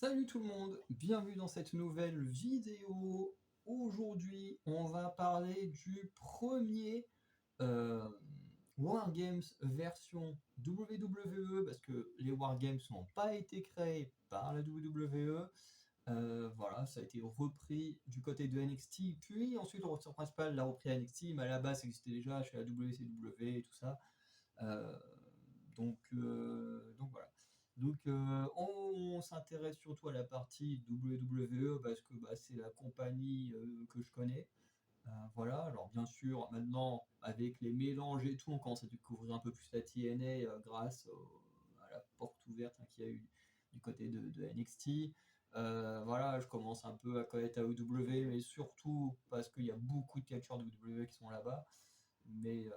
Salut tout le monde, bienvenue dans cette nouvelle vidéo. Aujourd'hui, on va parler du premier euh, Wargames version WWE parce que les Wargames n'ont pas été créés par la WWE. Voilà, ça a été repris du côté de NXT, puis ensuite le roster principal l'a repris à NXT, mais à la base ça existait déjà chez la WCW et tout ça. Euh, donc voilà. On s'intéresse surtout à la partie WWE parce que c'est la compagnie que je connais. Voilà, alors bien sûr, maintenant, avec les mélanges et tout, on commence à découvrir un peu plus la TNA à la porte ouverte qu'il y a eu du côté de NXT. Voilà, je commence un peu à connaître AEW, mais surtout parce qu'il y a beaucoup de catcheurs de WWE qui sont là-bas. Mais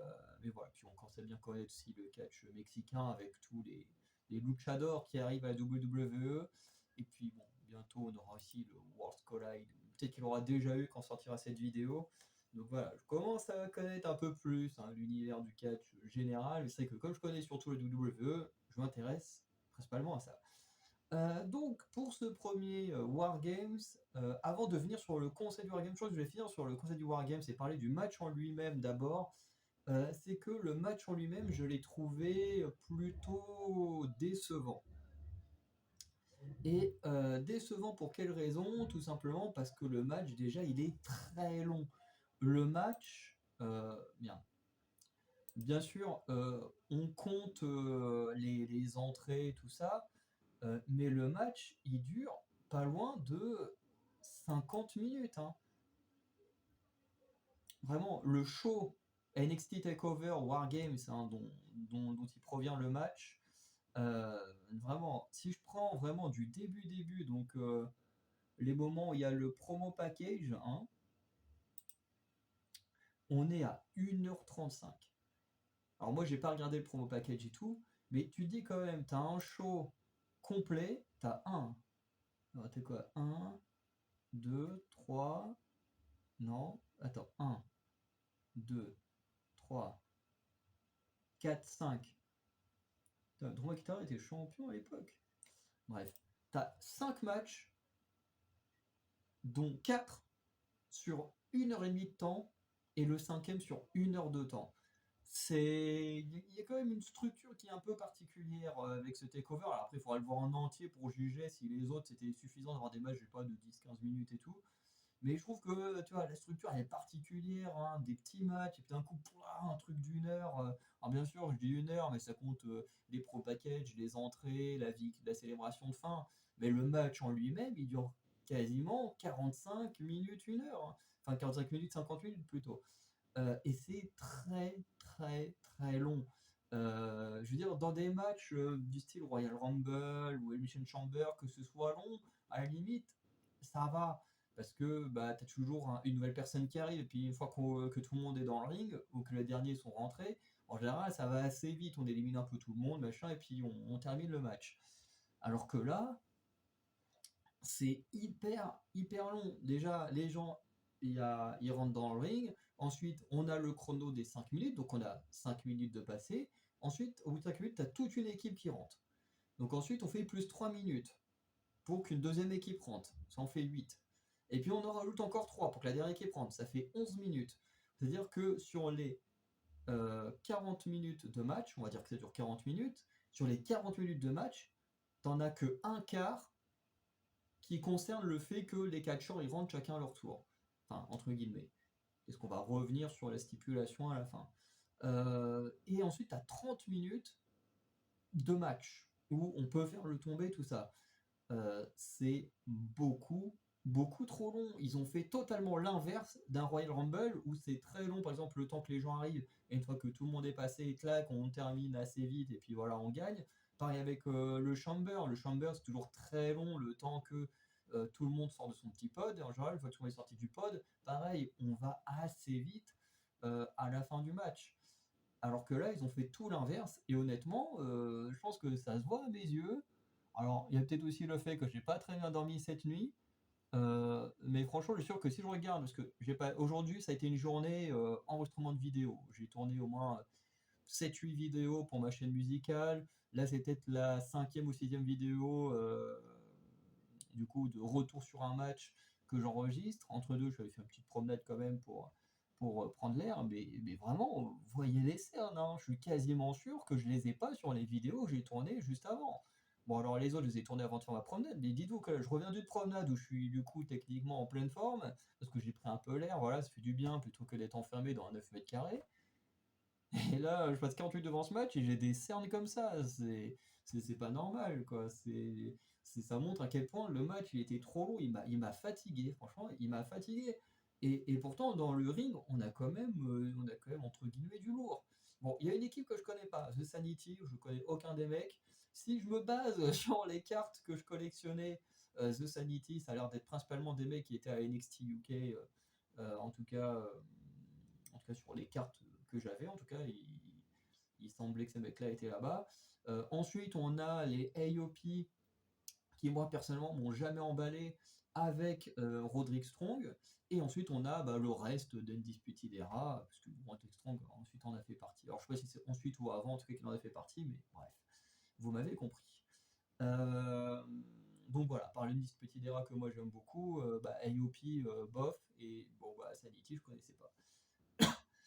voilà, puis on commence à bien connaître aussi le catch mexicain avec tous les luchadors qui arrivent à la WWE. Et puis bon, bientôt on aura aussi le World Collide. Peut-être qu'il aura déjà eu quand sortira cette vidéo. Donc voilà, je commence à connaître un peu plus l'univers du catch général. C'est que comme je connais surtout le WWE, je m'intéresse principalement à ça. Donc pour ce premier Wargames, avant de venir sur le concept du Wargames, je crois que je vais finir sur le concept du Wargames et parler du match en lui-même d'abord. C'est que le match en lui-même, je l'ai trouvé plutôt décevant. Et décevant pour quelle raison? Tout simplement parce que le match, déjà, il est très long. Le match, bien sûr, on compte les entrées, tout ça, mais le match, il dure pas loin de 50 minutes, hein. Vraiment, le show NXT TakeOver Wargames dont il provient le match, vraiment, si je prends vraiment du début, donc les moments où il y a le promo package, hein, on est à 1h35. Alors moi, j'ai pas regardé le promo package et tout, mais tu dis quand même, t'as un show complet, t'as un. Alors, t'es quoi? Un, 2, 3. Non, attends. Un, 2, 3, 4, 5. Drew McIntyre était champion à l'époque. Bref, t'as 5 matchs, dont 4 sur 1h30 de temps, et le cinquième sur 1 heure de temps. Il y a quand même une structure qui est un peu particulière avec ce takeover. Alors après, il faudra le voir en entier pour juger si les autres c'était suffisant d'avoir des matchs, je sais pas, de 10-15 minutes et tout. Mais je trouve que tu vois, la structure elle est particulière, hein, des petits matchs, et puis d'un coup, un truc d'1 heure. Alors bien sûr, je dis 1 heure, mais ça compte les pro packages, les entrées, la célébration de fin. Mais le match en lui-même, il dure quasiment 45 minutes, 1 heure, hein. Enfin, 45 minutes, 50 minutes plutôt. Et c'est très long. Je veux dire, dans des matchs du style Royal Rumble ou Elimination Chamber, que ce soit long, à la limite, ça va. Parce que tu as toujours une nouvelle personne qui arrive, et puis une fois que tout le monde est dans le ring, ou que les derniers sont rentrés, en général, ça va assez vite. On élimine un peu tout le monde, machin, et puis on termine le match. Alors que là, c'est hyper long. Déjà, les gens, ils rentrent dans le ring. Ensuite, on a le chrono des 5 minutes. Donc, on a 5 minutes de passé. Ensuite, au bout de 5 minutes, tu as toute une équipe qui rentre. Donc, ensuite, on fait plus 3 minutes pour qu'une deuxième équipe rentre. Ça en fait 8. Et puis, on en rajoute encore 3 pour que la dernière équipe rentre. Ça fait 11 minutes. C'est-à-dire que sur les 40 minutes de match, on va dire que ça dure 40 minutes, sur les 40 minutes de match, t'en as que un quart qui concerne le fait que les catcheurs ils rentrent chacun à leur tour. Enfin, entre guillemets. Est-ce qu'on va revenir sur la stipulation à la fin? Et ensuite, tu as 30 minutes de match où on peut faire le tomber, tout ça. C'est beaucoup trop long. Ils ont fait totalement l'inverse d'un Royal Rumble où c'est très long, par exemple, le temps que les gens arrivent, et une fois que tout le monde est passé, clac, on termine assez vite, et puis voilà, on gagne. Pareil avec le Chamber. Le Chamber, c'est toujours très long, le temps que tout le monde sort de son petit pod, et en général, une fois que tout le monde est sorti du pod, pareil, on va assez vite à la fin du match. Alors que là, ils ont fait tout l'inverse, et honnêtement, je pense que ça se voit à mes yeux. Alors, il y a peut-être aussi le fait que j'ai pas très bien dormi cette nuit, mais franchement, je suis sûr que si je regarde, parce que j'ai pas, aujourd'hui, ça a été une journée enregistrement de vidéo. J'ai tourné au moins 7-8 vidéos pour ma chaîne musicale. Là, c'est peut-être la cinquième ou sixième vidéo du coup, de retour sur un match que j'enregistre. Entre deux, je suis allé faire une petite promenade quand même pour prendre l'air. Mais vraiment, vous voyez les cernes, hein. Je suis quasiment sûr que je les ai pas sur les vidéos que j'ai tournées juste avant. Bon, alors les autres, je les ai tournés avant de faire ma promenade, mais dites-vous que je reviens d'une promenade où je suis du coup techniquement en pleine forme, parce que j'ai pris un peu l'air, voilà, ça fait du bien plutôt que d'être enfermé dans un 9 mètres carrés. Et là, je passe 48 devant ce match et j'ai des cernes comme ça. C'est pas normal, quoi. Ça montre à quel point le match il était trop long. Il m'a fatigué, franchement, il m'a fatigué. Et pourtant, dans le ring, on a quand même entre guillemets du lourd. Bon, il y a une équipe que je connais pas, The Sanity, où je connais aucun des mecs. Si je me base sur les cartes que je collectionnais, The Sanity, ça a l'air d'être principalement des mecs qui étaient à NXT UK, en tout cas. En tout cas sur les cartes que j'avais, en tout cas, il semblait que ces mecs-là étaient là-bas. Ensuite, on a les AOP qui, moi, personnellement, m'ont jamais emballé avec Roderick Strong. Et ensuite, on a le reste d'Undisputed Era, parce que Roderick Strong, ensuite, en a fait partie. Alors, je sais pas si c'est ensuite ou avant, en tout cas, qu'il en a fait partie, mais bref, vous m'avez compris. Euh, donc voilà, par l'Undisputed Era que moi j'aime beaucoup, AOP, bof, et bon, Sanity, je connaissais pas.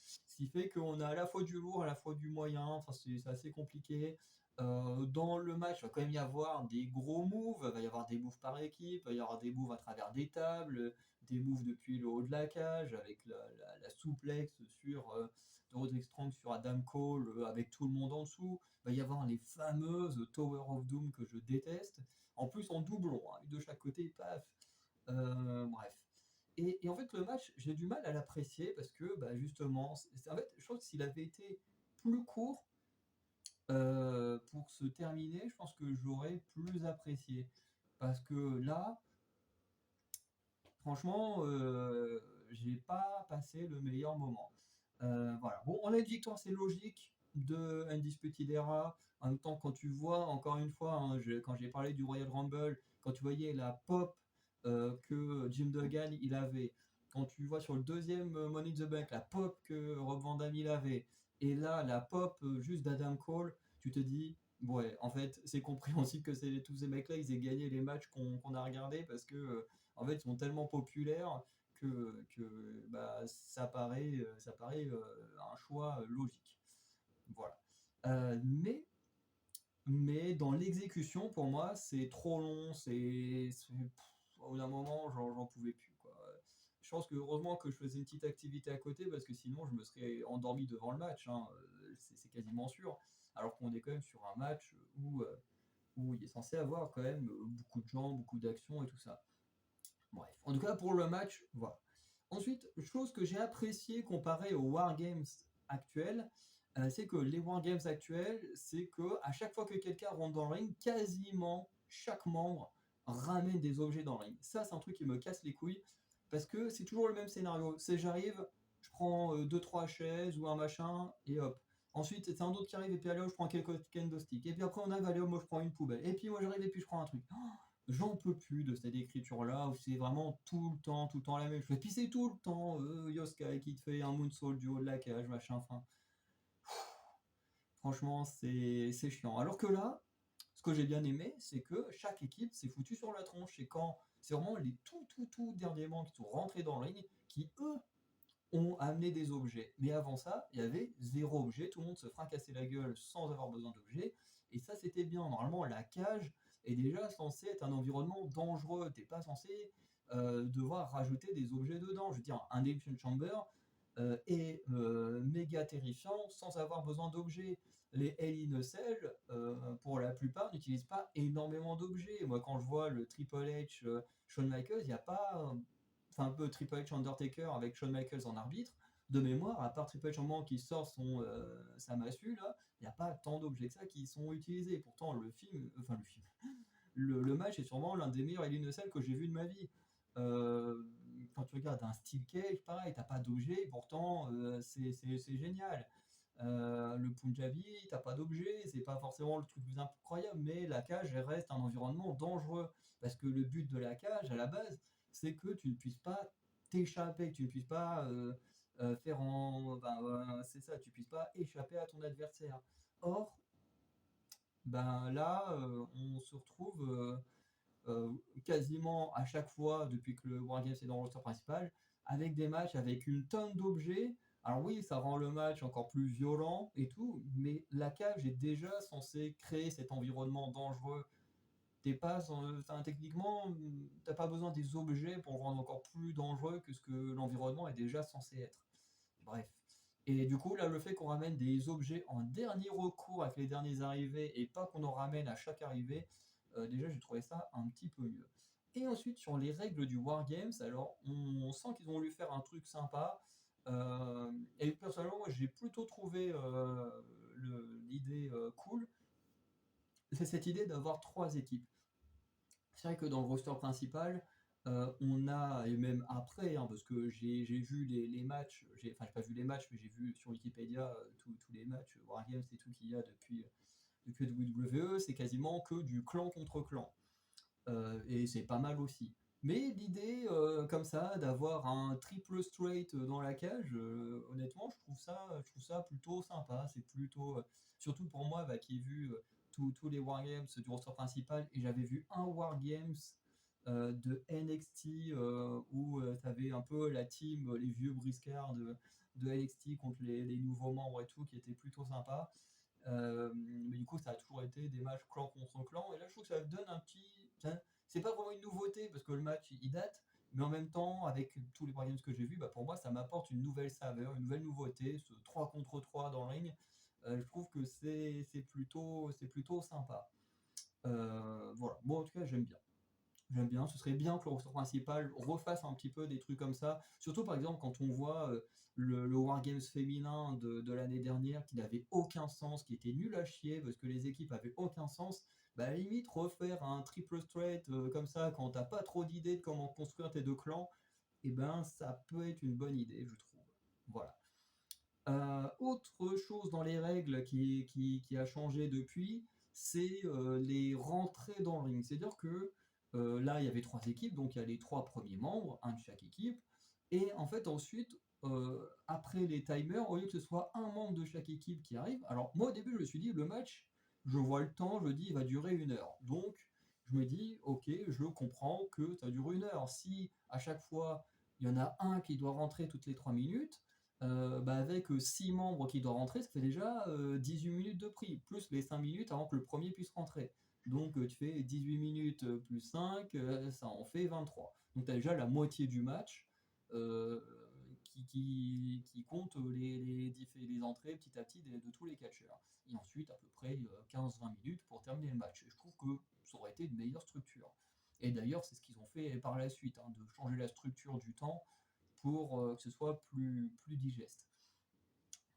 Ce qui fait qu'on a à la fois du lourd, à la fois du moyen, enfin c'est assez compliqué. Dans le match, il va quand même y avoir des gros moves, il va y avoir des moves par équipe, il va y avoir des moves à travers des tables, des moves depuis le haut de la cage, avec la souplex de Roderick Strong sur Adam Cole, avec tout le monde en dessous. Il va y avoir les fameuses Tower of Doom que je déteste. En plus en doublon, hein, de chaque côté, paf. Bref. Et en fait, le match, j'ai du mal à l'apprécier parce que, justement, en fait, je trouve que s'il avait été plus court pour se terminer, je pense que j'aurais plus apprécié. Parce que là, franchement, j'ai pas passé le meilleur moment. Voilà. Bon, on a une victoire, c'est logique, de Undisputed Era. En même temps, quand tu vois, encore une fois, hein, quand j'ai parlé du Royal Rumble, quand tu voyais la pop que Jim Duggan il avait, quand tu vois sur le deuxième Money in the Bank la pop que Rob Van Dam il avait, et là la pop juste d'Adam Cole, tu te dis, ouais, en fait, c'est compréhensible que tous ces mecs-là ils aient gagné les matchs qu'on a regardés parce que en fait, ils sont tellement populaires que ça paraît un choix logique. Voilà. Mais dans l'exécution, pour moi, c'est trop long. Au bout d'un moment, j'en pouvais plus, quoi. Je pense que heureusement que je faisais une petite activité à côté parce que sinon je me serais endormi devant le match, hein. C'est quasiment sûr. Alors qu'on est quand même sur un match où il est censé avoir quand même beaucoup de gens, beaucoup d'actions et tout ça. Bref, en tout cas pour le match, voilà. Ensuite, chose que j'ai appréciée comparé aux Wargames actuels, c'est que les Wargames actuels, c'est que à chaque fois que quelqu'un rentre dans le ring, quasiment chaque membre ramène des objets dans le ring. Ça, c'est un truc qui me casse les couilles, parce que c'est toujours le même scénario. C'est j'arrive, je prends 2-3 chaises ou un machin, et hop. Ensuite, c'est un autre qui arrive, et puis allez, hop, je prends quelques kendo sticks. Et puis après, on arrive, allez, hop, moi je prends une poubelle. Et puis moi j'arrive, et puis je prends un truc. J'en peux plus de cette écriture-là, où c'est vraiment tout le temps la même chose. Et puis c'est tout le temps Yosuke qui te fait un moonsault du haut de la cage, machin, enfin. Franchement, c'est chiant. Alors que là, ce que j'ai bien aimé, c'est que chaque équipe s'est foutu sur la tronche. Et quand c'est vraiment les tout derniers membres qui sont rentrés dans le ring, qui eux ont amené des objets. Mais avant ça, il y avait zéro objet, tout le monde se fracassait la gueule sans avoir besoin d'objets. Et ça, c'était bien. Normalement, la cage est déjà censée être un environnement dangereux. T'es pas censé devoir rajouter des objets dedans. Je veux dire, un Elimination Chamber est méga terrifiant sans avoir besoin d'objets. Les Hell in a Cell, pour la plupart, n'utilisent pas énormément d'objets. Moi, quand je vois le Triple H, Shawn Michaels, il n'y a pas enfin un peu Triple H Undertaker avec Shawn Michaels en arbitre, de mémoire, à part Triple H en moment qui sort sa massue, là, il n'y a pas tant d'objets que ça qui sont utilisés. Pourtant, le match est sûrement l'un des meilleurs Hell in a Cell que j'ai vu de ma vie. Euh, Quand tu regardes un Steel Cage, pareil, t'as pas d'objet, pourtant c'est génial. Le Punjabi, t'as pas d'objet, c'est pas forcément le truc le plus incroyable, mais la cage elle reste un environnement dangereux. Parce que le but de la cage, à la base, c'est que tu ne puisses pas t'échapper, que tu ne puisses pas faire c'est ça, tu puisses pas échapper à ton adversaire. Or, là, on se retrouve euh, quasiment à chaque fois depuis que le Wargames est dans le roster principal, avec des matchs avec une tonne d'objets. Alors oui, ça rend le match encore plus violent et tout, mais la cage est déjà censée créer cet environnement dangereux. T'es pas, techniquement, t'as pas besoin des objets pour le rendre encore plus dangereux que ce que l'environnement est déjà censé être. Bref. Et du coup, là, le fait qu'on ramène des objets en dernier recours avec les derniers arrivés et pas qu'on en ramène à chaque arrivée, déjà, j'ai trouvé ça un petit peu mieux. Et ensuite, sur les règles du Wargames, alors, on sent qu'ils ont voulu faire un truc sympa. Euh, et personnellement, moi, j'ai plutôt trouvé l'idée cool. C'est cette idée d'avoir trois équipes. C'est vrai que dans le roster principal, on a, et même après, hein, parce que j'ai vu les matchs, enfin j'ai pas vu les matchs, mais j'ai vu sur Wikipédia tous les matchs Wargames et tout qu'il y a depuis WWE, c'est quasiment que du clan contre clan. Et c'est pas mal aussi. Mais l'idée comme ça d'avoir un triple straight dans la cage, honnêtement, je trouve ça plutôt sympa. C'est plutôt, surtout pour moi bah, qui ai vu tous les Wargames du roster principal et j'avais vu un Wargames de NXT où tu avais un peu la team, les vieux briscards de NXT contre les nouveaux membres et tout, qui était plutôt sympa. Mais du coup, ça a toujours été des matchs clan contre clan. Et là, je trouve que ça donne un petit. C'est pas vraiment une nouveauté parce que le match il date, mais en même temps, avec tous les wargames que j'ai vus, bah, pour moi, ça m'apporte une nouvelle saveur, une nouvelle nouveauté. Ce 3 contre 3 dans le ring, je trouve que c'est plutôt sympa. Voilà. Bon, en tout cas, j'aime bien. J'aime bien, ce serait bien que le roster principal refasse un petit peu des trucs comme ça. Surtout par exemple quand on voit le Wargames féminin de l'année dernière qui n'avait aucun sens, qui était nul à chier parce que les équipes avaient aucun sens. Bah à la limite refaire un triple straight comme ça quand t'as pas trop d'idées de comment construire tes deux clans, et ben ça peut être une bonne idée je trouve. Voilà. Autre chose dans les règles qui a changé depuis, c'est les rentrées dans le ring. C'est-à-dire que là, il y avait trois équipes, donc il y a les trois premiers membres, un de chaque équipe. Et en fait, ensuite, après les timers, au lieu que ce soit un membre de chaque équipe qui arrive, alors moi au début, je me suis dit, le match, je vois le temps, je dis, il va durer 1 heure. Donc, je me dis, ok, je comprends que ça dure 1 heure. Si à chaque fois, il y en a un qui doit rentrer toutes les 3 minutes, bah avec 6 membres qui doivent rentrer, ça fait déjà 18 minutes de prix, plus les 5 minutes avant que le premier puisse rentrer. Donc tu fais 18 minutes plus 5, ça en fait 23. Donc tu as déjà la moitié du match euh, qui compte les entrées petit à petit de tous les catcheurs. Et ensuite à peu près 15-20 minutes pour terminer le match. Et je trouve que ça aurait été une meilleure structure. Et d'ailleurs c'est ce qu'ils ont fait par la suite, hein, de changer la structure du temps pour que ce soit plus digeste.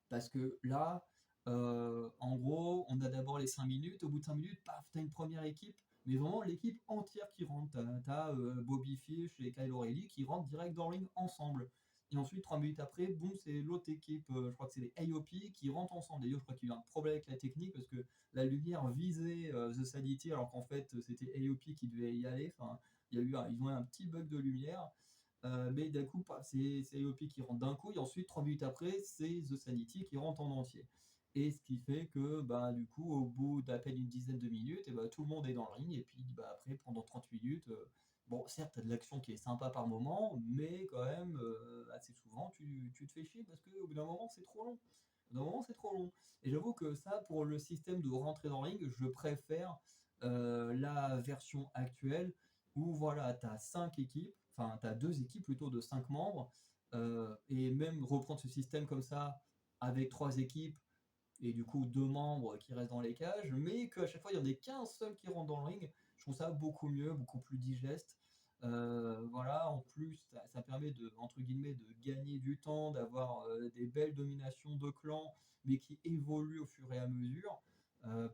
Parce que là, en gros, on a d'abord les 5 minutes, au bout de 5 minutes, paf, t'as une première équipe, mais vraiment l'équipe entière qui rentre. T'as Bobby Fish et Kyle O'Reilly qui rentrent direct dans le ring ensemble. Et ensuite, 3 minutes après, boum, c'est l'autre équipe, je crois que c'est les AOP qui rentrent ensemble. D'ailleurs, je crois qu'il y a eu un problème avec la technique parce que la lumière visait The Sanity alors qu'en fait, c'était AOP qui devait y aller. Enfin, ils ont eu un petit bug de lumière. Mais d'un coup, c'est AOP qui rentre d'un coup, et ensuite, 3 minutes après, c'est The Sanity qui rentre en entier. Et ce qui fait que, bah, du coup, au bout d'à peine une dizaine de minutes, et bah, tout le monde est dans le ring, et puis bah, après, pendant 30 minutes, bon, certes, tu as de l'action qui est sympa par moment, mais quand même, assez souvent, tu te fais chier parce qu'au bout d'un moment, c'est trop long. Au bout d'un moment, c'est trop long. Et j'avoue que ça, pour le système de rentrer dans le ring, je préfère la version actuelle où voilà, tu as 5 équipes, enfin tu as 2 équipes plutôt de 5 membres, et même reprendre ce système comme ça avec 3 équipes et du coup 2 membres qui restent dans les cages, mais qu'à chaque fois il n'y en ait qu'un seul qui rentre dans le ring, je trouve ça beaucoup mieux, beaucoup plus digeste. Voilà, en plus ça permet de, entre guillemets, de gagner du temps, d'avoir des belles dominations de clans, mais qui évoluent au fur et à mesure.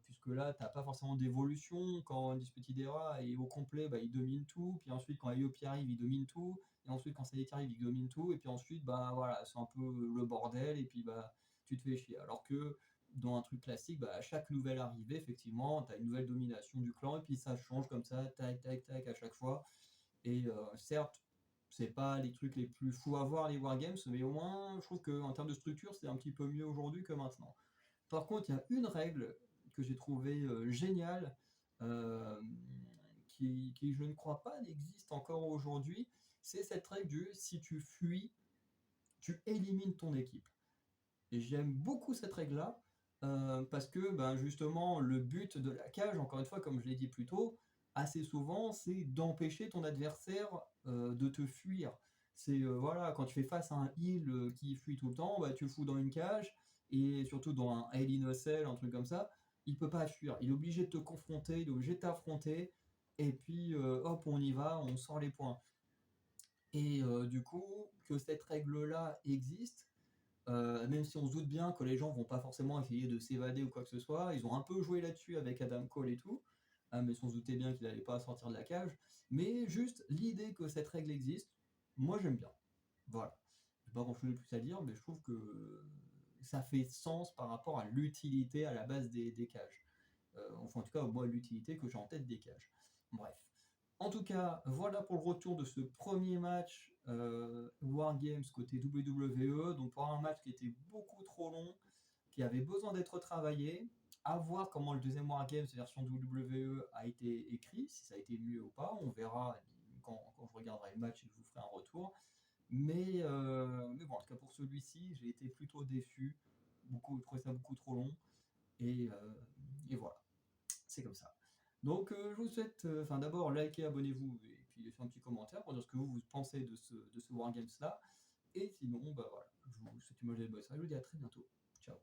Puisque là, tu n'as pas forcément d'évolution. Quand Undisputed Era est au complet, bah, il domine tout. Puis ensuite, quand IOP arrive, il domine tout. Et ensuite, quand Sanity arrive, il domine tout. Et puis ensuite, bah, voilà, c'est un peu le bordel. Et puis, bah, tu te fais chier. Alors que dans un truc classique, bah, à chaque nouvelle arrivée, effectivement, tu as une nouvelle domination du clan. Et puis, ça change comme ça, tac, tac, tac, à chaque fois. Et certes, c'est pas les trucs les plus fous à voir, les wargames, mais au moins, je trouve qu'en termes de structure, c'est un petit peu mieux aujourd'hui que maintenant. Par contre, il y a une règle que j'ai trouvée géniale, euh, qui, je ne crois pas, n'existe encore aujourd'hui, c'est cette règle du si tu fuis, tu élimines ton équipe. Et j'aime beaucoup cette règle-là, parce que ben, justement, le but de la cage, encore une fois, comme je l'ai dit plus tôt, assez souvent, c'est d'empêcher ton adversaire de te fuir. C'est voilà, quand tu fais face à un heal qui fuit tout le temps, bah, tu le fous dans une cage, et surtout dans un Hell in a Cell, un truc comme ça, il peut pas fuir. Il est obligé de te confronter, il est obligé de t'affronter, et puis hop, on y va, on sort les points. Et du coup, que cette règle-là existe, même si on se doute bien que les gens vont pas forcément essayer de s'évader ou quoi que ce soit, ils ont un peu joué là-dessus avec Adam Cole et tout, mais on se doutait bien qu'il allait pas sortir de la cage. Mais juste l'idée que cette règle existe, moi j'aime bien. Voilà. J'ai pas grand-chose de plus à dire, mais je trouve que ça fait sens par rapport à l'utilité à la base des cages. Enfin, en tout cas, moi, l'utilité que j'ai en tête des cages. Bref. En tout cas, voilà pour le retour de ce premier match Wargames côté WWE. Donc, pour un match qui était beaucoup trop long, qui avait besoin d'être travaillé. À voir comment le deuxième Wargames version WWE a été écrit, si ça a été mieux ou pas. On verra quand je regarderai le match et que je vous ferai un retour. Mais bon, en tout cas pour celui-ci, j'ai été plutôt déçu. Beaucoup, je trouvais ça beaucoup trop long. Et voilà, c'est comme ça. Donc je vous souhaite, enfin d'abord likez, abonnez-vous et puis laissez un petit commentaire pour dire ce que vous pensez de ce Wargames là. Et sinon, bah voilà, je vous souhaite une bonne soirée, je vous dis à très bientôt. Ciao.